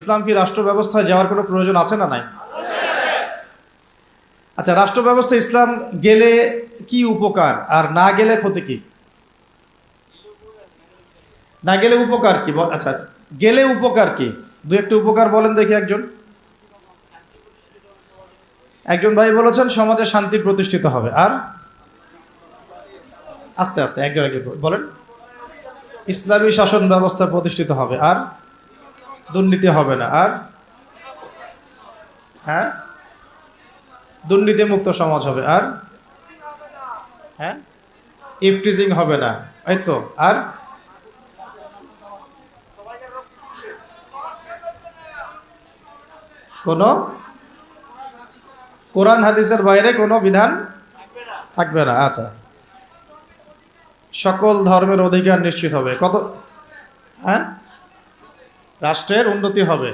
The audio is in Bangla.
ইসলাম কি রাষ্ট্র ব্যবস্থায় যাওয়ার কোনো প্রয়োজন আছে না নাই? আচ্ছা, রাষ্ট্র ব্যবস্থা ইসলাম গেলে কি উপকার আর না গেলে ক্ষতি কি? না গেলে উপকার কি আচ্ছা, গেলে উপকার কি? দু একটা উপকার বলেন দেখি। একজন একজন ভাই বলেছেন সমাজে শান্তি প্রতিষ্ঠিত হবে। আর আস্তে আস্তে একজন একজন বলেন। ইসলামী শাসন ব্যবস্থা প্রতিষ্ঠিত হবে। আর দুর্নীতি হবে না। আর হ্যাঁ, দুর্নীতি মুক্ত সমাজ হবে। আর হ্যাঁ, ইফটিজিং হবে না। এই তো। আর কোন কোরআন হাদিসের বাইরে কোনো বিধান থাকবে না। আচ্ছা, সকল ধর্মের অধিকার নিশ্চিত হবে। কত? হ্যাঁ, রাষ্ট্রের উন্নতি হবে।